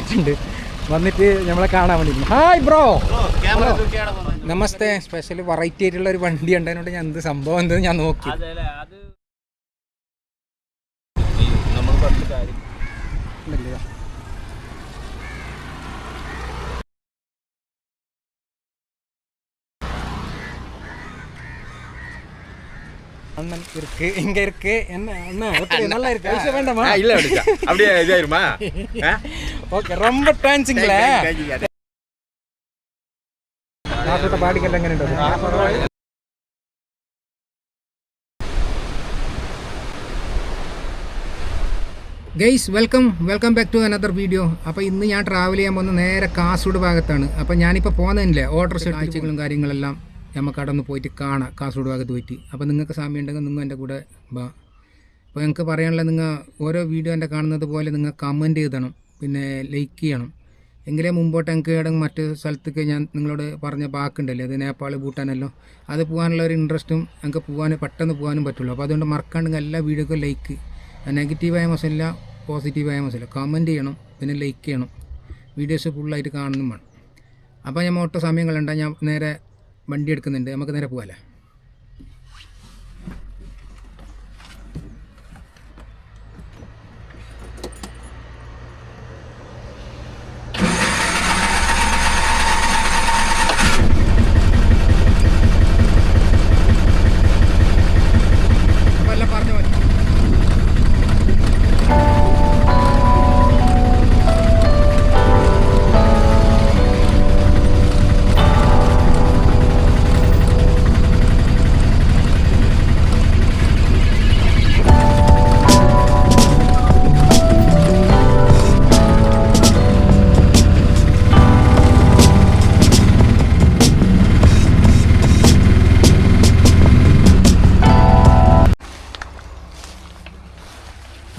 വന്നിട്ടുണ്ട്. വന്നിട്ട് നമ്മളെ കാണാൻ വേണ്ടി. ഹായ് ബ്രോ, നമസ്തേ. സ്പെഷ്യൽ വെറൈറ്റി ആയിട്ടുള്ള ഒരു വണ്ടി ഉണ്ടായതുകൊണ്ട് ഞാൻ എന്ത് സംഭവം എന്തെന്ന് ഞാൻ നോക്കി. அண்ணன் இருக்கு, இங்க இருக்கு. என்ன அண்ணா எப்படி நல்லா இருக்கு? ஐஸ் வேண்டாமா? இல்ல அடிச்சா அப்படியே இதாயிருமா? ஓகே, ரொம்ப தேங்க்ஸ்ங்களே. നാട്ടിലത്തെ പാടിക്കെല്ലാം എങ്ങനെ ഉണ്ട്? Guys, welcome back to another video. അപ്പോൾ ഇന്ന് ഞാൻ ട്രാവൽ ചെയ്യാൻ പോകുന്നത് നേരെ കാസർഗോഡ് ഭാഗത്താണ്. അപ്പോൾ ഞാനിപ്പോൾ പോകുന്നതില്ലേ ഓർഡർ കാഴ്ചകളും കാര്യങ്ങളെല്ലാം നമുക്ക് അവിടെ ഒന്ന് പോയിട്ട് കാണാം, കാസർഗോഡ് ഭാഗത്ത് പോയിട്ട്. അപ്പോൾ നിങ്ങൾക്ക് സമയം ഉണ്ടെങ്കിൽ നിങ്ങൾ എൻ്റെ കൂടെ വാ. അപ്പോൾ ഞങ്ങൾക്ക് പറയാനുള്ള, നിങ്ങൾ ഓരോ വീഡിയോ എൻ്റെ കാണുന്നത് പോലെ നിങ്ങൾ കമൻറ്റ് ചെയ്തണം, പിന്നെ ലൈക്ക് ചെയ്യണം. എങ്കിലേ മുമ്പോട്ട് എനിക്ക് ഏതെങ്കിലും മറ്റു സ്ഥലത്തേക്ക് ഞാൻ നിങ്ങളോട് പറഞ്ഞ ബാക്കുണ്ടല്ലേ, അത് നേപ്പാൾ ഭൂട്ടാനല്ലോ, അത് പോകാനുള്ള ഒരു ഇൻട്രസ്റ്റും എനിക്ക് പെട്ടെന്ന് പോകാനും പറ്റുള്ളൂ. അപ്പോൾ അതുകൊണ്ട് മറക്കാണ്ടെങ്കിൽ എല്ലാ വീഡിയോക്കും ലൈക്ക്, നെഗറ്റീവായ മോശമില്ല, പോസിറ്റീവായ മോശമില്ല, കമൻറ്റ് ചെയ്യണം, പിന്നെ ലൈക്ക് ചെയ്യണം. വീഡിയോസ് ഫുള്ളായിട്ട് കാണുന്നും വേണം. അപ്പോൾ ഞാൻ ഒട്ടും സമയങ്ങളുണ്ട്, ഞാൻ നേരെ വണ്ടി എടുക്കുന്നുണ്ട്, നമുക്ക് നേരെ പോകാമല്ലേ.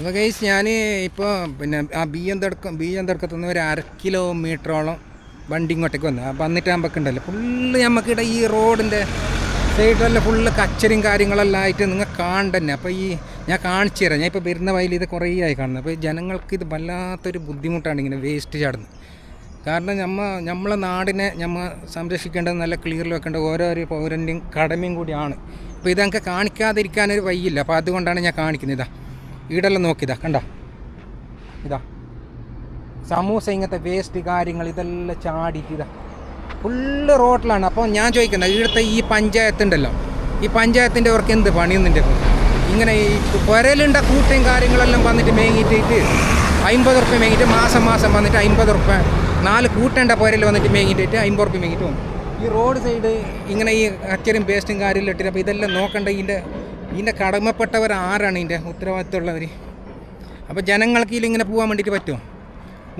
അപ്പോൾ ഗൈസ്, ഞാൻ ഇപ്പോൾ പിന്നെ ആ ബിയ്യന്തടക്കത്തുനിന്ന് ഒരു 1/2 കിലോമീറ്ററോളം വണ്ടി ഇങ്ങോട്ടേക്ക് വന്നു. അപ്പോൾ വന്നിട്ടാകുമ്പോൾ ഉണ്ടല്ലോ ഫുള്ള് നമുക്കിവിടെ ഈ റോഡിൻ്റെ സൈഡിലെല്ലാം ഫുള്ള് കച്ചറിയും കാര്യങ്ങളെല്ലാം ആയിട്ട് നിങ്ങൾ കാണണ്ടന്നെ. അപ്പോൾ ഈ ഞാൻ കാണിച്ചു തരാം. ഞാൻ ഇപ്പോൾ വരുന്ന വഴിയിൽ ഇത് കുറേ ആയി കാണുന്നത്. അപ്പോൾ ജനങ്ങൾക്ക് ഇത് വല്ലാത്തൊരു ബുദ്ധിമുട്ടാണ് ഇങ്ങനെ വേസ്റ്റ് ചാടുന്നത്. കാരണം നമ്മളെ നാടിനെ നമ്മൾ സംരക്ഷിക്കേണ്ടത്, നല്ല ക്ലിയറിൽ വെക്കേണ്ട ഓരോരോ പൗരൻ്റെയും കടമയും കൂടിയാണ്. അപ്പോൾ ഇത് ഞങ്ങൾക്ക് കാണിക്കാതിരിക്കാനൊരു വഴിയില്ല. അപ്പോൾ അതുകൊണ്ടാണ് ഞാൻ കാണിക്കുന്നത്. ഇതാ ഈടെല്ലാം നോക്കിയതാ, കണ്ട ഇതാ സമൂസ, ഇങ്ങനത്തെ വേസ്റ്റ് കാര്യങ്ങൾ ഇതെല്ലാം ചാടിയിട്ട് ഇതാ ഫുള്ള് റോഡിലാണ്. അപ്പോൾ ഞാൻ ചോദിക്കുന്നത്, ഇവിടുത്തെ ഈ പഞ്ചായത്തുണ്ടല്ലോ, ഈ പഞ്ചായത്തിൻ്റെ അവർക്ക് എന്ത് പണിയൊന്നുണ്ട്? ഇങ്ങനെ ഈ പുരലുണ്ട കൂട്ടയും കാര്യങ്ങളെല്ലാം വന്നിട്ട് മേങ്ങിയിട്ട് 50 ഉറുപ്പ്യ മേങ്ങിയിട്ട് മാസം വന്നിട്ട് 50 ഉറുപ്പ്യ 4 കൂട്ടേണ്ട പുരൽ വന്നിട്ട് മേങ്ങിയിട്ട് 50 ഉറുപ്പ്യ മേങ്ങിയിട്ട് പോകും. ഈ റോഡ് സൈഡ് ഇങ്ങനെ ഈ അച്ചരും വേസ്റ്റും കാര്യമെല്ലാം ഇട്ടിട്ട്. അപ്പോൾ ഇതെല്ലാം നോക്കണ്ട, ഇതിൻ്റെ കടമപ്പെട്ടവർ ആരാണ്, ഇതിൻ്റെ ഉത്തരവാദിത്തമുള്ളവർ? അപ്പോൾ ജനങ്ങൾക്ക് ഇതിലിങ്ങനെ പോകാൻ വേണ്ടിയിട്ട് പറ്റുമോ?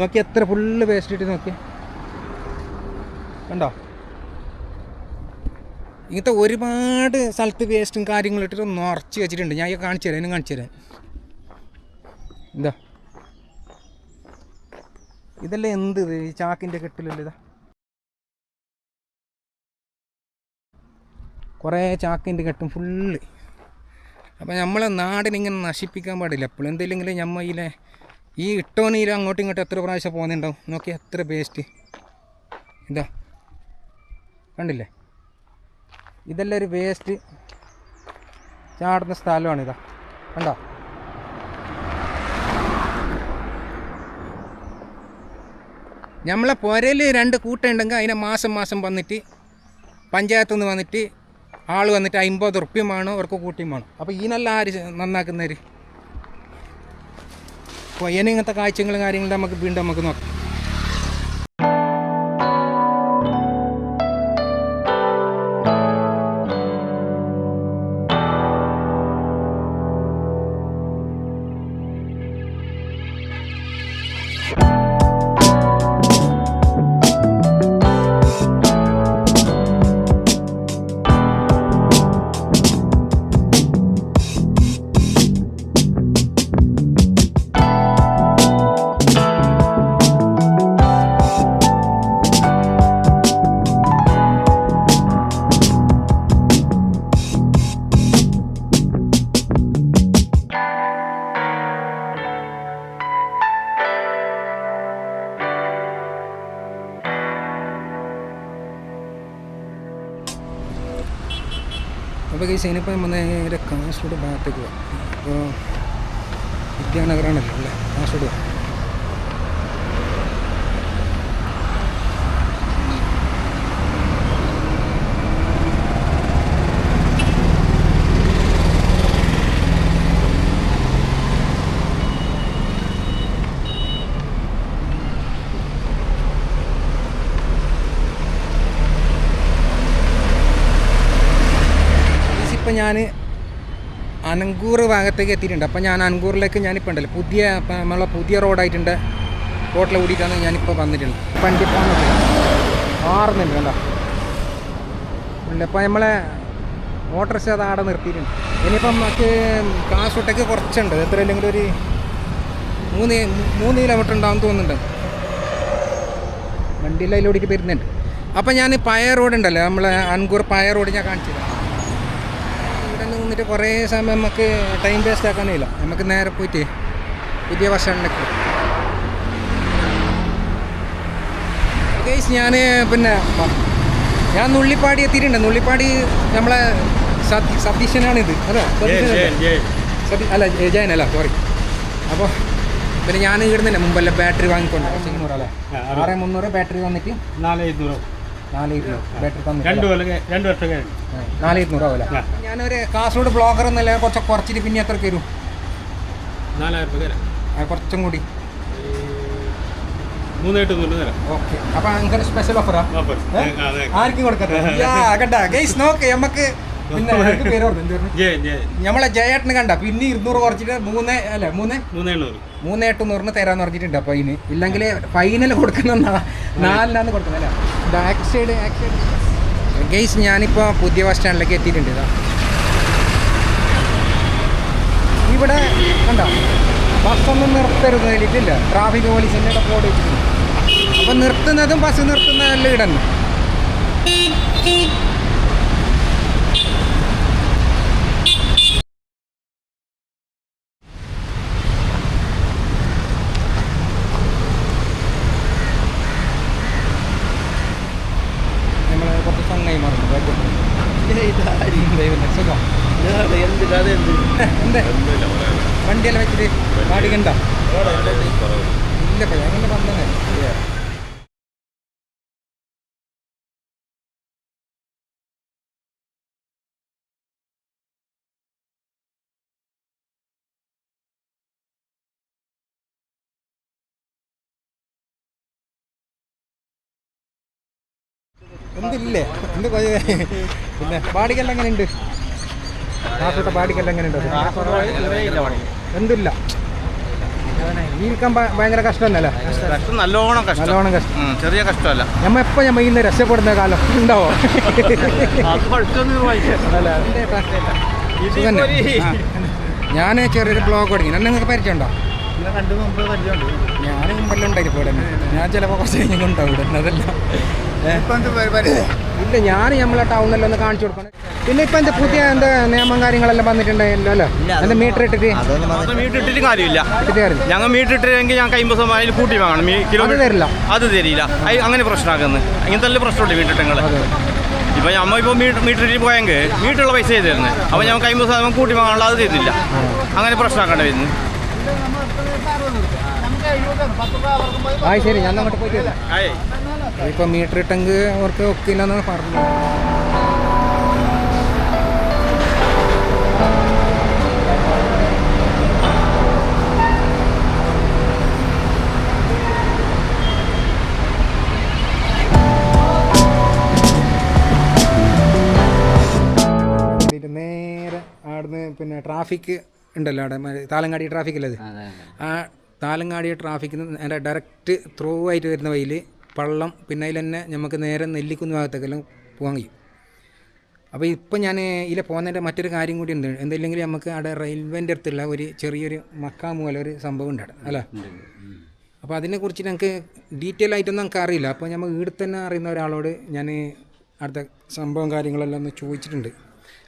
നോക്കി എത്ര ഫുള്ള് വേസ്റ്റ് ഇട്ട് നോക്കി, കണ്ടോ? ഇങ്ങനത്തെ ഒരുപാട് സ്ഥലത്ത് വേസ്റ്റും കാര്യങ്ങളും ഇട്ടിട്ട് നിറച്ച് വെച്ചിട്ടുണ്ട്. ഞാൻ കാണിച്ചു തരാം. എന്താ ഇതെല്ലാം എന്ത് ഈ ചാക്കിൻ്റെ കെട്ടിലല്ലോ, ഇതാ കുറേ ചാക്കിൻ്റെ കെട്ടും ഫുള്ള്. അപ്പോൾ നമ്മളെ നാടിനിങ്ങനെ നശിപ്പിക്കാൻ പാടില്ല. എപ്പോഴും എന്തെങ്കിലും നമ്മയിലെ ഈ ഇട്ടോനീല അങ്ങോട്ടും ഇങ്ങോട്ടും എത്ര പ്രാവശ്യം പോകുന്നുണ്ടാവും. നോക്കി എത്ര വേസ്റ്റ്, ഇതാ കണ്ടില്ലേ? ഇതെല്ലാം ഒരു വേസ്റ്റ് ചാടുന്ന സ്ഥലമാണ്. ഇതാ കണ്ടോ? നമ്മളെ പുരയിൽ 2 കൂട്ടുണ്ടെങ്കിൽ അതിനെ മാസം വന്നിട്ട് പഞ്ചായത്തു നിന്ന് വന്നിട്ട് ആൾ വന്നിട്ട് 50 ഉറുപ്പ്യം വേണോ അവർക്ക് കൂട്ടിയും വേണം. അപ്പോൾ ഇതിനെല്ലാം ആര് നന്നാക്കുന്നവർ? അപ്പോൾ ഇങ്ങനത്തെ കാഴ്ചകളും കാര്യങ്ങളും നമുക്ക് വീണ്ടും നോക്കാം. അപ്പോൾ കേസ് ഇനിയിപ്പോൾ നമ്മൾ നേരെ കാസർഗോഡ് ഭാഗത്തേക്ക് പോകാം. അപ്പോൾ വിദ്യാനഗറാണല്ലോ അല്ലേ കാസർഗോഡ്. ഇപ്പം ഞാൻ അനങ്കൂർ ഭാഗത്തേക്ക് എത്തിയിട്ടുണ്ട്. അപ്പോൾ ഞാൻ അനങ്കൂറിലേക്ക് ഞാനിപ്പോൾ ഉണ്ടല്ലോ നമ്മളെ പുതിയ റോഡായിട്ടുണ്ട്. റോട്ടിൽ കൂടിയിട്ടാണ് ഞാനിപ്പോൾ വന്നിട്ടുണ്ട്. വണ്ടി പോകുന്നത് മാറുന്നുണ്ട് കണ്ടോ ഉണ്ട്. അപ്പോൾ നമ്മളെ മോട്ടോർ അത് ആടെ നിർത്തിയിട്ടുണ്ട്. ഇനിയിപ്പം നമുക്ക് കാസർഗോട്ടേക്ക് കുറച്ചുണ്ട്, എത്ര അല്ലെങ്കിൽ ഒരു 3 കിലോമീറ്റർ ഉണ്ടാവും തോന്നുന്നുണ്ട്. വണ്ടിയിൽ അതിലോടിക്ക് വരുന്നുണ്ട്. അപ്പോൾ ഞാൻ പഴയ റോഡ് ഉണ്ടല്ലോ, നമ്മളെ അൻകൂർ പഴയ റോഡ് ഞാൻ കാണിച്ചില്ല. നിന്നിട്ട് കുറേ സമയം നമുക്ക് ടൈം വേസ്റ്റ് ആക്കാനില്ല. നമുക്ക് നേരെ പോയിട്ട് പുതിയ ബസ് സ്റ്റാൻഡിലേക്ക് ഗൈസ്. ഞാൻ നുള്ളിപ്പാടി എത്തിയിട്ടുണ്ട്. നുള്ളിപ്പാടി നമ്മളെ സതീശനാണിത് അല്ലേ? അല്ല ജയനല്ല, സോറി. അപ്പോൾ പിന്നെ ഞാൻ ഇടുന്നില്ല മുമ്പല്ല ബാറ്ററി വാങ്ങിക്കൊണ്ട് 600 അല്ലേ, 6300 ബാറ്ററി വന്നിട്ട് 4,200 ബാറ്ററി തന്നു. 2 വർഷം 4,200 ആവില്ല. ഞാനൊരു കാസർഗോഡ് ബ്ലോഗർ എന്നല്ല, കുറച്ചിട്ട് പിന്നെ എത്ര വരും? 4,000 കുറച്ചും കൂടി 3,800. ഓക്കെ. അപ്പോൾ അങ്ങനെ സ്പെഷ്യൽ ഓഫറാ ആർക്കും കൊടുക്കട്ടെ ഗൈസ്. നോക്ക് നമുക്ക് പിന്നെ പേര് നമ്മളെ ജയേട്ടന് കണ്ട പിന്നെ 200 കുറച്ചിട്ട് 3,800 തരാന്ന് പറഞ്ഞിട്ടുണ്ട്. അപ്പോൾ ഇതിന് ഇല്ലെങ്കിൽ ഫൈനൽ കൊടുക്കുന്ന 4,000 കൊടുക്കുന്നത് അല്ലേ? Back side guys. ഞാനിപ്പോൾ പുതിയ ബസ് സ്റ്റാൻഡിലേക്ക് എത്തിയിട്ടുണ്ട്. ഇതാ ഇവിടെ കണ്ടോ, ബസ്സൊന്നും നിർത്തരുത് വേണ്ടിയിട്ടില്ല. ട്രാഫിക് പോലീസിൻ്റെ ബോർഡ് വെച്ചിട്ടുണ്ട്. അപ്പം നിർത്തുന്നതും ബസ് നിർത്തുന്നതെല്ലാം ഇടന്നു. നമ്മളെ കുറച്ച് സങ്ങായി മറന്നു സുഖം. എന്താ വണ്ടിയെല്ലാം വെച്ചിട്ട് പാടിക്കണ്ട ഇല്ല അങ്ങനെ വന്നേ. എന്തില്ലേ എന്ത് പിന്നെ പാടിക്കെല്ലാം എങ്ങനെ ഉണ്ട്? കാസർഗോട്ടെ പാടിക്കെല്ലാം എങ്ങനെ ഉണ്ട്? എന്തില്ല ജീവിക്കാൻ ഭയങ്കര കഷ്ടമല്ലേ? നല്ലോണം നല്ലോണം കഷ്ടം. ചെറിയ കഷ്ടമല്ല. നമ്മ ഇന്ന് രക്ഷപ്പെടുന്ന കാലം ഉണ്ടാവോ? ഞാൻ ചെറിയൊരു ബ്ലോഗ് തുടങ്ങി. നിങ്ങൾക്ക് പരിചയമുണ്ടോ? ഞാൻ മുമ്പെല്ലാം ഉണ്ടായിരുന്നു ഇവിടെ. ഞാൻ ചിലപ്പോൾ കുറച്ച് കഴിഞ്ഞുണ്ടാവും ഇവിടെ. അതല്ല ഇല്ല, ഞാൻ നമ്മളെ ടൗണിലെല്ലാം ഒന്ന് കാണിച്ചു കൊടുക്കണം. പിന്നെ ഇപ്പം എന്താ പുതിയ എന്താ നിയമം കാര്യങ്ങളെല്ലാം വന്നിട്ടുണ്ടായല്ലോ അല്ലേ? എന്താ മീറ്റർ ഇട്ടിട്ട് കാര്യമില്ല. ഞങ്ങൾ മീറ്റർ ഇട്ടില്ലെങ്കിൽ ഞങ്ങൾക്ക് 50 അതിൽ കൂട്ടി വാങ്ങണം. തരില്ല, അത് തരില്ല. അങ്ങനെ പ്രശ്നമാക്കുന്നത് ഇങ്ങനത്തെ നല്ല പ്രശ്നമുണ്ട് മീറ്റർ ഇട്ടങ്ങൾ. ഇപ്പം നമ്മൾ ഇപ്പോൾ മീറ്ററിൽ പോയെങ്കിൽ മീറ്ററുള്ള പൈസ ചെയ്ത് തരുന്നത്. അപ്പോൾ ഞങ്ങൾക്ക് 50% കൂട്ടി വാങ്ങാനുള്ള അത് തരുന്നില്ല. അങ്ങനെ പ്രശ്നമാക്കേണ്ടി വരുന്നു. ശരി, ഞാൻ അങ്ങോട്ട് പോയിട്ട് ഇപ്പം മീറ്റർ ഇട്ടെങ്കിൽ അവർക്ക് ഒക്കില്ലെന്നാണ് പറഞ്ഞത്. നേരെ അവിടുന്ന് പിന്നെ ട്രാഫിക് ഉണ്ടല്ലോ, അവിടെ താലങ്ങാടി ട്രാഫിക്കല്ലത്. ആ താലങ്ങാടി ട്രാഫിക്കിൽ നിന്ന് ഡയറക്റ്റ് ത്രൂ ആയിട്ട് വരുന്ന വഴിയിൽ പള്ളം, പിന്നെ അതിൽ തന്നെ നമുക്ക് നേരെ നെല്ലിക്കുന്ന് ഭാഗത്തേക്കെല്ലാം പോകാൻ കഴിയും. അപ്പോൾ ഇപ്പം ഞാൻ ഇതിൽ പോകുന്നതിൻ്റെ മറ്റൊരു കാര്യം കൂടി ഉണ്ട്. എന്തില്ലെങ്കിൽ നമുക്ക് അവിടെ റെയിൽവേൻ്റെ അടുത്തുള്ള ഒരു ചെറിയൊരു മക്കാമ് പോലെ ഒരു സംഭവം ഉണ്ട് അവിടെ അല്ലേ? അപ്പോൾ അതിനെക്കുറിച്ച് ഞങ്ങൾക്ക് ഡീറ്റെയിൽ ആയിട്ടൊന്നും നമുക്ക് അറിയില്ല. അപ്പോൾ നമ്മൾ ഇവിടെ തന്നെ അറിയുന്ന ഒരാളോട് ഞാൻ അടുത്ത സംഭവം കാര്യങ്ങളെല്ലാം ഒന്ന് ചോദിച്ചിട്ടുണ്ട്.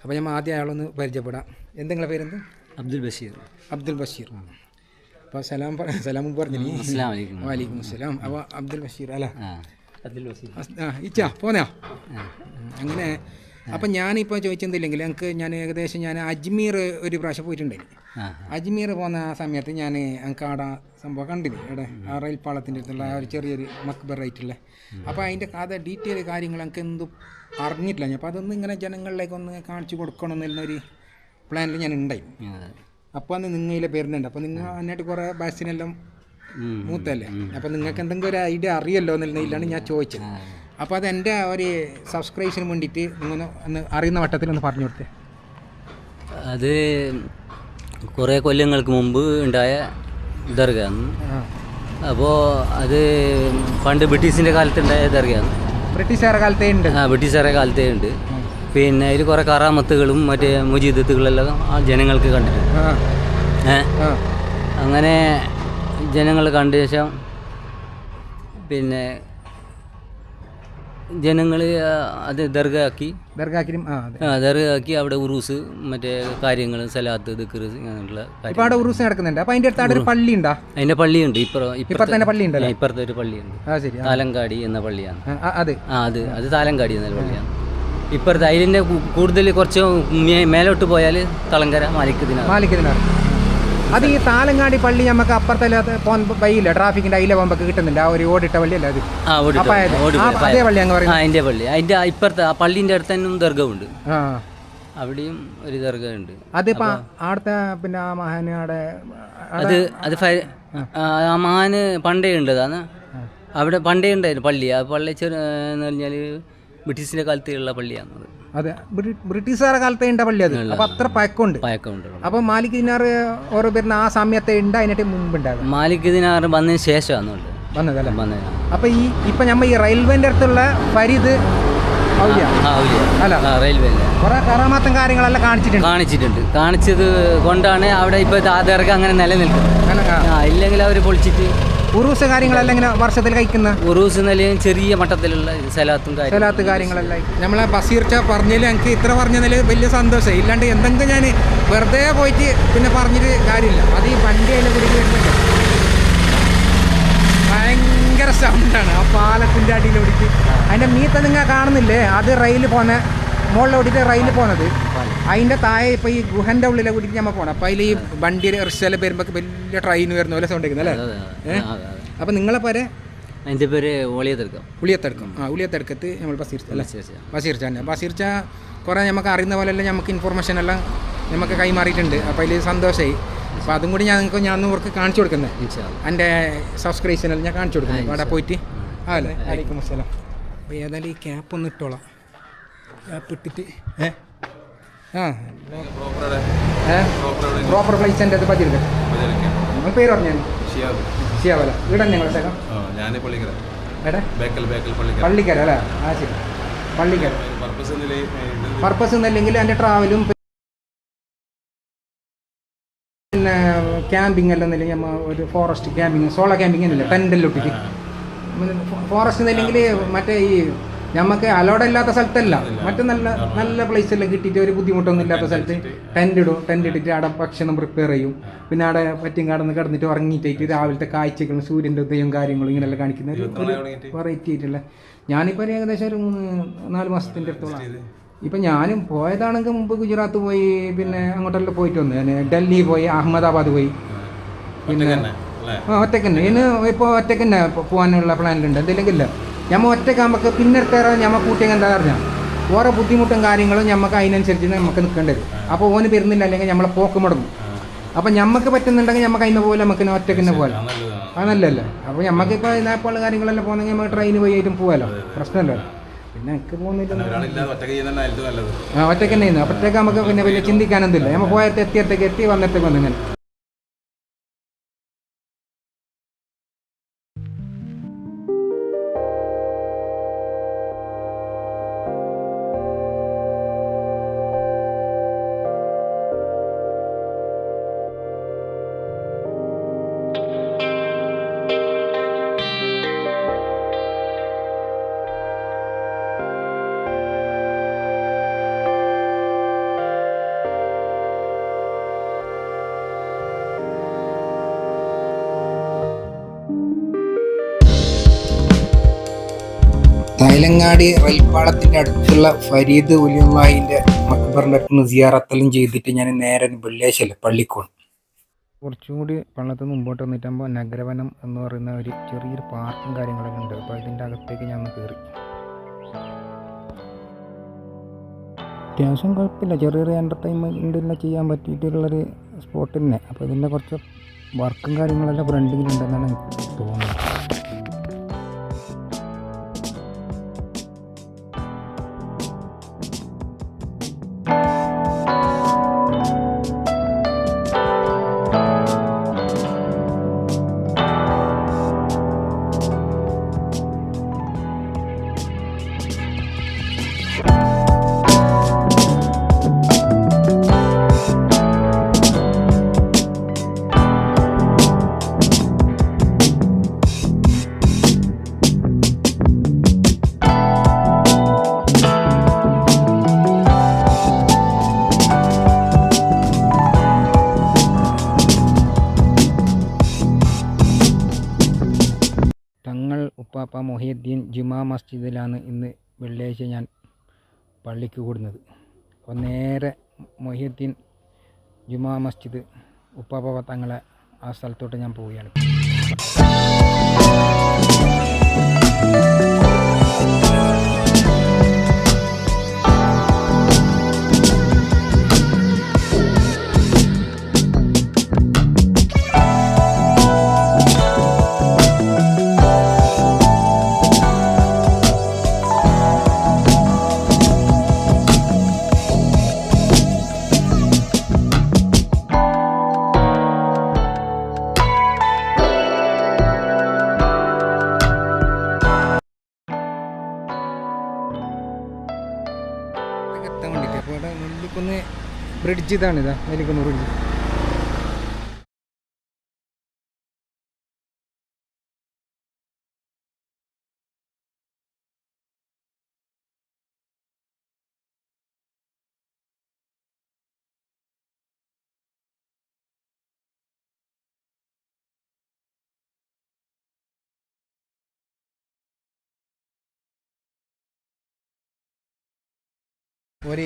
അപ്പോൾ ഞാൻ ആദ്യം അയാളൊന്ന് പരിചയപ്പെടാം. എന്തെങ്കിലും പേരെന്ത്? അബ്ദുൽ ബഷീർ. അപ്പോൾ സലാം പറഞ്ഞു. വലൈക്കും അസ്സലാം. അപ്പോൾ അബ്ദുൽ ബഷീർ അല്ലേ? ഇച്ചാ പോന്നെയാ? അങ്ങനെ അപ്പം ഞാനിപ്പോൾ ചോദിച്ചെന്തില്ലെങ്കിൽ എനിക്ക് ഞാൻ ഏകദേശം ഞാൻ അജ്മീർ ഒരു പ്രാവശ്യം പോയിട്ടുണ്ടായിരുന്നു. അജ്മീർ പോകുന്ന ആ സമയത്ത് ഞാൻ എനിക്ക് ആടെ സംഭവം കണ്ടിന് ഇവിടെ ആ റെയിൽ പാളത്തിൻ്റെ അടുത്തുള്ള ആ ഒരു ചെറിയൊരു മക്ബറായിട്ടുള്ള. അപ്പോൾ അതിൻ്റെ കഥ ഡീറ്റെയിൽ കാര്യങ്ങൾ എനിക്ക് എന്തും അറിഞ്ഞിട്ടില്ല ഞാൻ. അപ്പോൾ അതൊന്നും ഇങ്ങനെ ജനങ്ങളിലേക്കൊന്ന് കാണിച്ചു കൊടുക്കണം എന്നൊരു പ്ലാനിൽ ഞാൻ ഉണ്ടായി. അപ്പോൾ അന്ന് നിങ്ങളിലെ പേരുന്നുണ്ട്. അപ്പോൾ നിങ്ങൾ എന്നിട്ട് കുറേ ബാസിനെല്ലാം മൂത്തല്ലേ, അപ്പോൾ നിങ്ങൾക്ക് എന്തെങ്കിലും ഒരു ഐഡിയ അറിയല്ലോ എന്നുള്ളതിലാണ് ഞാൻ ചോദിച്ചത്. അപ്പോൾ അത് എൻ്റെ ഒരു സബ്സ്ക്രൈബേഷന് വേണ്ടിയിട്ട് നിങ്ങൾ ഒന്ന് അറിയുന്ന വട്ടത്തിൽ ഒന്ന് പറഞ്ഞു കൊടുത്തേ. അത് കുറേ കൊല്ലങ്ങൾക്ക് മുമ്പ് ഉണ്ടായ ദർഗയാണ്. അപ്പോൾ അത് പണ്ട് ബ്രിട്ടീഷിൻ്റെ കാലത്തുണ്ടായ ദർഗയാണ്. ബ്രിട്ടീഷുകാരുടെ കാലത്തേ ഉണ്ട്. ബ്രിട്ടീഷുകാരുടെ കാലത്തേ ഉണ്ട്. പിന്നെ അതിൽ കുറേ കറാമത്തുകളും മറ്റേ മുജീദത്തുകളെല്ലാം ആ ജനങ്ങൾക്ക് കണ്ടിട്ടുണ്ട്. അങ്ങനെ ജനങ്ങൾ കണ്ട ശേഷം പിന്നെ ജനങ്ങൾ അത് ദർഗാക്കി അവിടെ ഉറൂസ് മറ്റേ കാര്യങ്ങൾ സലാത്ത് ദിക്ർ അങ്ങനെയുള്ള അവിടെ ഉറൂസ് നടക്കുന്നുണ്ട്. അപ്പോൾ അതിൻ്റെ അടുത്ത് ഒരു പള്ളി ഉണ്ടോ? അതിൻ്റെ പള്ളിയുണ്ട്. ഇപ്പുറത്തെ പള്ളി ഉണ്ട്. ഇപ്പുറത്തെ ഒരു പള്ളിയുണ്ട്, താലങ്കാടി എന്ന പള്ളിയാണ്. അത് താലങ്കാടി എന്ന പള്ളിയാണ്. ഇപ്പുറത്തെ അതിൻ്റെ കൂടുതൽ കുറച്ച് മേലോട്ട് പോയാൽ തളങ്കര മാലിക് ദിനാർ. അത് ഈ താലങ്കാടി പള്ളി നമുക്ക് അപ്പുറത്തെ വഴിയില്ല, ട്രാഫിക്കിന്റെ അതിലെ പോകുമ്പോൾ കിട്ടുന്നില്ല. ആ ഒരു ഓടിട്ട പള്ളി അല്ലേ അത്? അതേ പള്ളി അങ്ങ് പറയും. അതിൻ്റെ പള്ളി അതിൻ്റെ ഇപ്പുറത്തെ ആ പള്ളിൻ്റെ അടുത്ത് തന്നെ ദർഗമുണ്ട്. അവിടെയും ഒരു ദർഗ ഉണ്ട്. അതിപ്പോ അവിടുത്തെ പിന്നെ ആ മഹാന് ആ മഹാന് പണ്ടേ ഉണ്ടതാണ്. അവിടെ പണ്ടേ ഉണ്ടായിരുന്നു പള്ളി. ആ പള്ളി എന്ന് പറഞ്ഞാൽ ബ്രിട്ടീഷിന്റെ കാലത്തുള്ള പള്ളിയാണ്. അതെ, ബ്രിട്ടീഷുകാരുടെ കാലത്തെ ഉണ്ട് പള്ളി അത്. അപ്പൊ അത്ര പഴക്കമുണ്ട്. അപ്പൊ മാലിക് ദിനാർ ഓരോ പേരിന് ആ സമയത്തെ ഉണ്ട്, അതിനായിട്ട് മുമ്പ് ഉണ്ടാകും. മാലിക് ദിനാർ വന്നതിന് ശേഷമാണ് വന്നതല്ലേ. അപ്പൊ ഈ ഇപ്പൊ നമ്മ ഈ റെയിൽവേന്റെ അടുത്തുള്ള ഫരീദ് കുറെ കറാമത്തും കാര്യങ്ങളെല്ലാം കാണിച്ചത് കൊണ്ടാണ് അവിടെ ഇപ്പൊ ആ ദർഗ അങ്ങനെ നിലനിൽക്കുന്നത്. ഇല്ലെങ്കിൽ അവർ പൊളിച്ചിട്ട് ഉറൂസ് കാര്യങ്ങളെല്ലാം ഇങ്ങനെ വർഷത്തിൽ കഴിക്കുന്ന ഉറൂസ് നിലയും ചെറിയ മട്ടത്തിലുള്ള സലാത്ത് കാര്യങ്ങളെല്ലാം നമ്മളെ ബസീർച്ച പറഞ്ഞതിൽ എനിക്ക് ഇത്ര പറഞ്ഞതിൽ വലിയ സന്തോഷം. ഇല്ലാണ്ട് എന്തെങ്കിലും ഞാൻ വെറുതെ പോയിട്ട് പിന്നെ പറഞ്ഞിട്ട് കാര്യമില്ല. അത് ഈ വണ്ടിയിലെ കുടിക്ക് വരുന്നുണ്ട്, ഭയങ്കര സൗണ്ടാണ് ആ പാലത്തിൻ്റെ അടിയിൽ ഓടിച്ച്. അതിൻ്റെ മീത്ത നിങ്ങൾ കാണുന്നില്ലേ, അത് റെയിൽ പോകുന്ന മുകളിൽ ഓടിയിട്ട് റെയിൽ പോകുന്നത്. അതിൻ്റെ താഴെ ഇപ്പോൾ ഈ ഗുഹൻ്റെ ഉള്ളിലെ കൂടിയിട്ട് നമ്മൾ പോകണം. അപ്പോൾ അതിൽ ഈ വണ്ടിയുടെ റിക്ഷയിൽ വരുമ്പോൾ വലിയ ട്രെയിൻ വരുന്ന പോലെ സൗണ്ട് കേൾക്കുന്നത് അല്ലേ? അപ്പോൾ നിങ്ങളെ പേര്? എൻ്റെ പേര് ഉളിയത്തടുക്കം. ഉളിയത്തടുക്കത്ത് നമ്മൾ ബസീർച്ച കുറേ നമുക്ക് അറിയുന്ന പോലെല്ലാം നമുക്ക് ഇൻഫോർമേഷൻ എല്ലാം നമുക്ക് കൈമാറിയിട്ടുണ്ട്. അപ്പോൾ അതിൽ സന്തോഷമായി. അപ്പോൾ അതും കൂടി ഞാൻ ഇവർക്ക് കാണിച്ചു കൊടുക്കുന്നത്, എൻ്റെ സബ്സ്ക്രൈബേഷനെല്ലാം ഞാൻ കാണിച്ചു കൊടുക്കുന്നത് അവിടെ പോയിട്ട്. അല്ലേ, വലൈക്കും അസ്സലാം. അപ്പോൾ ഏതായാലും ഈ ക്യാപ്പ് ഒന്ന് ഇട്ടോളാം. ക്യാപ്പ് ഇട്ടിട്ട് പ്രോപ്പർ പ്ലേസിൻ്റെ അത് പതിരുത്. നിങ്ങൾ പേര് പറഞ്ഞു? ഷിയാവല. ഇവിടെ നിങ്ങളുടെ സ്ഥലം? പള്ളിക്കര അല്ലേ? ആ ശരി, പള്ളിക്കര. പർപ്പസ് എന്നല്ലെങ്കിൽ എൻ്റെ ട്രാവലും പിന്നെ ക്യാമ്പിംഗ് എല്ലാം എന്നില്ലെങ്കിൽ നമ്മൾ ഒരു ഫോറസ്റ്റ് ക്യാമ്പിങ്, സോളോ ക്യാമ്പിങ് എന്നില്ല, ടെൻ്റെല്ലാം ഇട്ടിട്ട് ഫോറസ്റ്റ് എന്നില്ലെങ്കിൽ മറ്റേ ഈ നമുക്ക് അലോഡ് ഇല്ലാത്ത സ്ഥലത്തല്ല, മറ്റു നല്ല നല്ല പ്ലേസെല്ലാം കിട്ടിയിട്ട് ഒരു ബുദ്ധിമുട്ടൊന്നും ഇല്ലാത്ത സ്ഥലത്ത് ടെൻ്റ് ഇട്ടിട്ട് അവിടെ ഭക്ഷണം പ്രിപ്പയർ ചെയ്യും. പിന്നെ അവിടെ പറ്റും കിടന്നിട്ട് ഉറങ്ങിയിട്ടായിട്ട് രാവിലത്തെ കാഴ്ചകളും സൂര്യൻ്റെ ഉദയവും കാര്യങ്ങളും ഇങ്ങനെല്ലാം കാണിക്കുന്ന ഒരു വെറൈറ്റി ആയിട്ടുള്ള. ഞാനിപ്പോൾ ഏകദേശം ഒരു 4 മാസത്തിൻ്റെ അടുത്തോളം. ഇപ്പം ഞാനും പോയതാണെങ്കിൽ മുമ്പ് ഗുജറാത്ത് പോയി, പിന്നെ അങ്ങോട്ടെല്ലാം പോയിട്ട് വന്നു. ഞാൻ ഡൽഹി പോയി, അഹമ്മദാബാദ് പോയി. പിന്നെ ഒറ്റയ്ക്ക് തന്നെ ഇന്ന് ഇപ്പോൾ ഒറ്റയ്ക്ക് തന്നെ പോകാനുള്ള പ്ലാനിലുണ്ട്. എന്തെങ്കിലില്ല നമ്മൾ ഒറ്റയ്ക്ക് നമുക്ക് പിന്നെടുത്തേറെ നമ്മൾ കൂട്ടിയെങ്കിൽ എന്താ പറഞ്ഞാൽ ഓരോ ബുദ്ധിമുട്ടും കാര്യങ്ങളും നമുക്ക് അതിനനുസരിച്ച് നമുക്ക് നിൽക്കേണ്ടി വരും. അപ്പോൾ ഓന് വരുന്നില്ല, അല്ലെങ്കിൽ നമ്മളെ പോക്ക് മുടങ്ങും. അപ്പം നമുക്ക് പറ്റുന്നുണ്ടെങ്കിൽ നമുക്ക് അതിന് പോലെ നമുക്ക് ഒറ്റയ്ക്ക് തന്നെ പോകാലോ. അത് നല്ലതല്ലേ? അപ്പോൾ നമുക്കിപ്പോൾ ഇതിനെപ്പോലുള്ള കാര്യങ്ങളെല്ലാം പോകുന്നെങ്കിൽ നമുക്ക് ട്രെയിന് പോയി ആയിട്ടും പോകാമല്ലോ, പ്രശ്നമല്ലോ. പിന്നെ എനിക്ക് പോകുന്നില്ല, ഒറ്റയ്ക്ക് തന്നെ ചെയ്യുന്നു. അപ്പോഴത്തേക്ക് നമുക്ക് പിന്നെ വലിയ ചിന്തിക്കാനൊന്നുമില്ല. നമ്മൾ പോയത്തെ എത്തി വന്നിട്ടേക്ക് വന്നിങ്ങനെ. തൈലങ്ങാടി റെയിൽപ്പാളത്തിൻ്റെ അടുത്തുള്ള ഫരീദ് വലിയുള്ളാഹിൻ്റെ മക്ബറിൻ്റെ അടുത്ത് സിയാറത്തെല്ലാം ചെയ്തിട്ട് ഞാൻ നേരെ വെള്ളിയാഴ്ചയല്ലേ പള്ളിക്കോണം. കുറച്ചും കൂടി പള്ളത്തിൽ നിന്ന് മുമ്പോട്ട് വന്നിട്ടാകുമ്പോൾ നഗരവനം എന്ന് പറയുന്ന ഒരു ചെറിയൊരു പാർക്കും കാര്യങ്ങളൊക്കെ ഉണ്ട്. അപ്പോൾ ഇതിൻ്റെ അകത്തേക്ക് ഞാൻ കയറി. അത്യാവശ്യം കുഴപ്പമില്ല, ചെറിയൊരു എൻ്റർടൈൻമെൻറ്റെല്ലാം ചെയ്യാൻ പറ്റിയിട്ടുള്ളൊരു സ്പോട്ട് തന്നെ. അപ്പോൾ ഇതിൻ്റെ കുറച്ച് വർക്കും കാര്യങ്ങളെല്ലാം ഫ്രണ്ടിലുണ്ടെന്നാണ് എനിക്ക് തോന്നുന്നത്. തങ്ങൾ ഉപ്പാപ്പ മൊഹിയുദ്ദീൻ ജുമാ മസ്ജിദിലാണ് ഇന്ന് വെള്ളിയാഴ്ച ഞാൻ പള്ളിക്ക് കൂടുന്നത്. അപ്പോൾ നേരെ മൊഹിയുദ്ദീൻ ജുമാ മസ്ജിദ് ഉപ്പാപ്പ തങ്ങളെ ആ സ്ഥലത്തോട്ട് ഞാൻ പോവുകയാണ്. എത്താൻ വേണ്ടിയിട്ട് അപ്പോൾ ഇവിടെ നെല്ലിക്കുന്ന് ബ്രിഡ്ജ് ഇതാണിതാ നെല്ലിക്കുന്ന് ബ്രിഡ്ജ്. ஒரு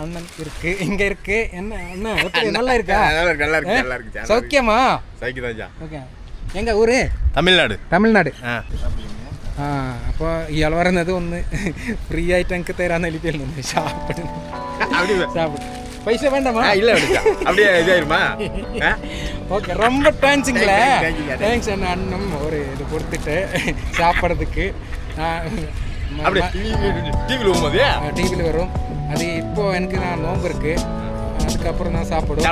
அண்ணன் இருக்கு, இங்க இருக்கு. என்ன அண்ணா எப்படி நல்லா இருக்கா? நல்லா இருக்கு. சௌக்கியமா? சைக்கிதாஜா. ஓகே. எங்க ஊரு? തമിഴ്നാട്. തമിഴ്നാട്. ആ അപ്പോൾ ഇയാൾ പറയുന്നത് ഒന്ന് ഫ്രീ ആയിട്ട് എനിക്ക് തരാന്ന് എഴുതിയിരുന്നു. പൈസ വേണ്ടമാ? இல்ல விடுச்சா. அப்படியே இதாயிருமா? ஓகே, ரொம்ப தேங்க்ஸுங்களே. தேங்க்ஸ் அண்ணா. அண்ணன் ஒரு இது கொடுத்துட்டு சாப்பிட்றதுக்கு. அப்படியே டிவியில் போகும்போது டிவியில் வரும். அது இப்போ எனக்கு நான் நோம்பு இருக்கு, அதுக்கப்புறம் நான் சாப்பிடுவேன்.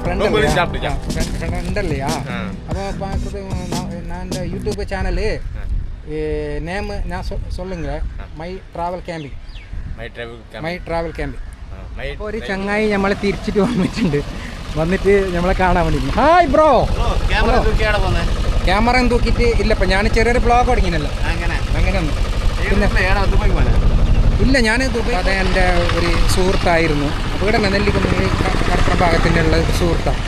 ஃப்ரெண்ட் இல்லையா? அப்போ பார்க்குறது நான் இந்த யூடியூப் சேனலு நேமு நான் சொல்லுங்க, മൈ ട്രാവൽ ക്യാമ്പിംഗ്. അപ്പോൾ ഒരു ചങ്ങായി നമ്മളെ തിരിച്ചിട്ട് വന്നിട്ട് നമ്മളെ കാണാൻ വേണ്ടി. Hi bro. ക്യാമറ തൂക്കിയിട്ട് ഇല്ലപ്പോൾ ഞാൻ ചെറിയൊരു ബ്ലോഗ് തുടങ്ങിയല്ലോ. അങ്ങനെയൊന്നും ഇല്ല, ഞാൻ ദുബായ്. അത് എൻ്റെ ഒരു സുഹൃത്തായിരുന്നു. അപ്പോൾ ഇവിടെ നെല്ലിക്കുന്ന് കടപ്പുറം ഭാഗത്തിൻ്റെ ഉള്ള സുഹൃത്താണ്.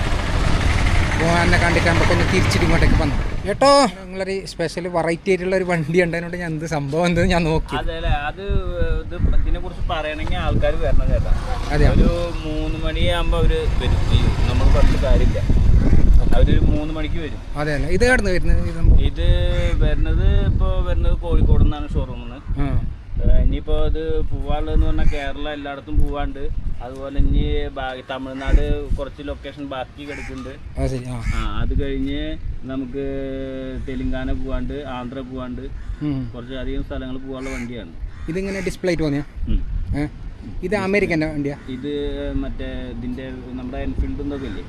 അപ്പോൾ എന്നെ കണ്ടിട്ടാകുമ്പോൾ ഒന്ന് തിരിച്ചിട്ട് ഇങ്ങോട്ടേക്ക് വന്നു. കേട്ടോ, നിങ്ങളൊരു സ്പെഷ്യൽ വെറൈറ്റി ആയിട്ടുള്ള ഒരു വണ്ടി ഉണ്ടതിനോട് ഞാൻ എന്ത് സംഭവം എന്ത് ഞാൻ നോക്കി. അത് ഇതിനെ കുറിച്ച് പറയണമെങ്കിൽ ആൾക്കാർ വരണം ചേട്ടാ. അതെ, ഒരു 3 മണിയാകുമ്പോൾ അവർ വരും. നമ്മൾ പറഞ്ഞ കാര്യമില്ല, അവരൊരു 3 മണിക്ക് വരും. അതെ അല്ലേ. ഇത് എവിടെ നിന്ന് വരുന്നത്? ഇത് വരുന്നത് കോഴിക്കോട് നിന്നാണ് ഷോറൂമിൽ നിന്ന്. ഇനിയിപ്പോൾ ഇത് പോവാനുള്ളതെന്ന് പറഞ്ഞാൽ കേരള എല്ലായിടത്തും പോവാണ്ട്, അതുപോലെ ഇനി തമിഴ്നാട് കുറച്ച് ലൊക്കേഷൻ ബാക്കി കിടക്കുന്നുണ്ട്. അത് കഴിഞ്ഞ് നമുക്ക് തെലുങ്കാന പോവാണ്ട്, ആന്ധ്ര പോവാണ്ട്, കുറച്ച് അധികം സ്ഥലങ്ങൾ പോകാനുള്ള വണ്ടിയാണ്. ഇതിങ്ങനെ ഡിസ്പ്ലേ തോന്നിയാ? ഇത് അമേരിക്കൻ്റെ വണ്ടിയാ? ഇത് മറ്റേ ഇതിൻ്റെ നമ്മുടെ എൻഫീൽഡ് എന്നൊക്കെ ഇല്ലേ,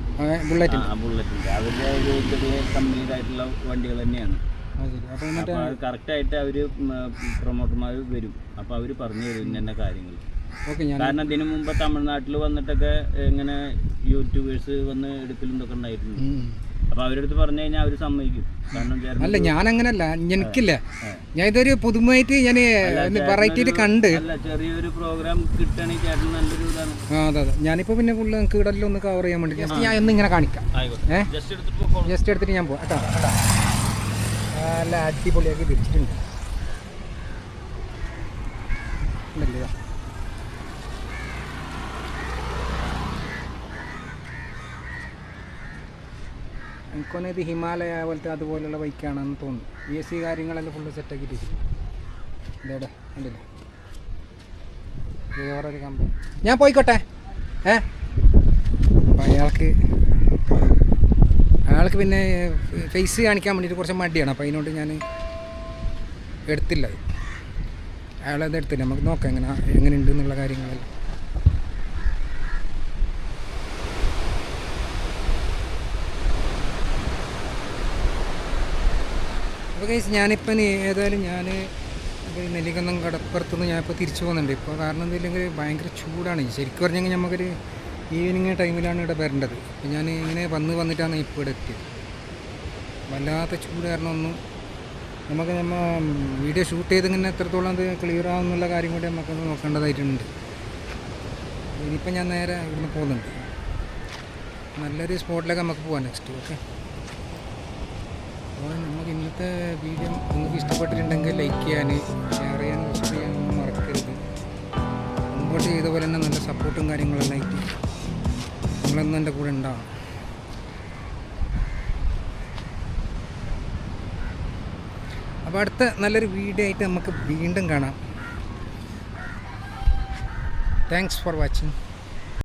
ബുള്ളറ്റിൻ്റെ അവരുടെ ഒരു ചെറിയ കമ്പനിയിലായിട്ടുള്ള വണ്ടികൾ തന്നെയാണ്. അപ്പോൾ കറക്റ്റായിട്ട് അവർ പ്രൊമോട്ടർമാർ വരും. അപ്പോൾ അവർ പറഞ്ഞു തരും ഇന്ന കാര്യങ്ങൾ. കാരണം ഇതിനു മുമ്പ് തമിഴ്നാട്ടിൽ വന്നിട്ടൊക്കെ ഇങ്ങനെ യൂട്യൂബേഴ്സ് വന്ന് എടുക്കലുണ്ടൊക്കെ ഉണ്ടായിട്ടുണ്ട്. അപ്പോൾ അവരെടുത്ത് പറഞ്ഞു കഴിഞ്ഞാൽ അവർ സമ്മതിക്കും. കാരണം അല്ല, ഞാൻ അങ്ങനല്ല, എനിക്കില്ല. ഞാൻ ഇതൊരു പുതുമായിട്ട് ഞാൻ വെറൈറ്റി ആയിട്ട് കണ്ട് ചെറിയൊരു പ്രോഗ്രാം കിട്ടുകയാണെങ്കിൽ ചേട്ടൻ നല്ലൊരു ഇതാണ്. അതെ. ഞാനിപ്പോൾ പിന്നെ ഫുള്ള് നിങ്ങൾക്ക് ഇടലിൽ ഒന്ന് കവർ ചെയ്യാൻ വേണ്ടി ജസ്റ്റ് ഞാൻ ഒന്ന് ഇങ്ങനെ കാണിക്കാം. ജസ്റ്റ് എടുത്തിട്ട് ഞാൻ പോകാം കേട്ടോ. നല്ല അടിപൊളിയാക്കി തിരിച്ചിട്ടുണ്ട്. ഉണ്ടല്ലോ. എനിക്കൊന്നും ഇത് ഹിമാലയ പോലത്തെ അതുപോലെയുള്ള ബൈക്കാണെന്ന് തോന്നുന്നു. AC കാര്യങ്ങളെല്ലാം ഫുള്ള് സെറ്റാക്കിയിട്ട് ഇതേടെ ഉണ്ടല്ലോ. വേറൊരു കമ്പനി. ഞാൻ പോയിക്കോട്ടെ. അപ്പം അയാൾക്ക് പിന്നെ ഫേസ് കാണിക്കാൻ വേണ്ടിയിട്ട് കുറച്ച് മടിയാണ്. അപ്പോൾ അതിനോട് ഞാൻ എടുത്തില്ല. അയാളത് എടുത്തില്ല. നമുക്ക് നോക്കാം എങ്ങനെയുണ്ട് എന്നുള്ള കാര്യങ്ങളെല്ലാം. അപ്പോൾ ഗൈസ് ഞാനിപ്പം ഏതായാലും ഞാൻ നെല്ലിക്കുന്നം കടപ്പുറത്തുനിന്ന് ഞാനിപ്പോൾ തിരിച്ചു പോകുന്നുണ്ട്. ഇപ്പോൾ കാരണം എന്തില്ലെങ്കിൽ ഭയങ്കര ചൂടാണ്. ശരിക്കും പറഞ്ഞെങ്കിൽ നമുക്കൊരു ഈവനിങ് ടൈമിലാണ് ഇവിടെ വരേണ്ടത്. അപ്പോൾ ഞാൻ ഇങ്ങനെ വന്നിട്ടാണ് ഇപ്പോൾ ഇവിടെ എത്തിയത്. വല്ലാത്ത ചൂട് കാരണം ഒന്നും നമുക്ക് വീഡിയോ ഷൂട്ട് ചെയ്തിങ്ങനെ എത്രത്തോളം അത് ക്ലിയർ ആവുന്നുള്ള കാര്യം കൂടി നമുക്കൊന്ന് നോക്കേണ്ടതായിട്ടുണ്ട്. ഇനിയിപ്പോൾ ഞാൻ നേരെ ഇവിടുന്ന് പോകുന്നുണ്ട്. നല്ലൊരു സ്പോട്ടിലേക്ക് നമുക്ക് പോകാം നെക്സ്റ്റ്. ഓക്കെ, അപ്പോൾ നമുക്ക് ഇന്നത്തെ വീഡിയോ നിങ്ങൾക്ക് ഇഷ്ടപ്പെട്ടിട്ടുണ്ടെങ്കിൽ ലൈക്ക് ചെയ്യാൻ, ഷെയർ ചെയ്യാൻ, സബ്സ്ക്രൈബ് ചെയ്യാനൊന്നും മറക്കരുത്. മുമ്പോട്ട് ചെയ്ത പോലെ തന്നെ നല്ല സപ്പോർട്ടും കാര്യങ്ങളെല്ലാം ആയിട്ട് നിങ്ങളൊന്നും എൻ്റെ കൂടെ ഉണ്ടാവും. അപ്പോൾ അടുത്ത നല്ലൊരു വീഡിയോ ആയിട്ട് നമുക്ക് വീണ്ടും കാണാം. Thanks for watching.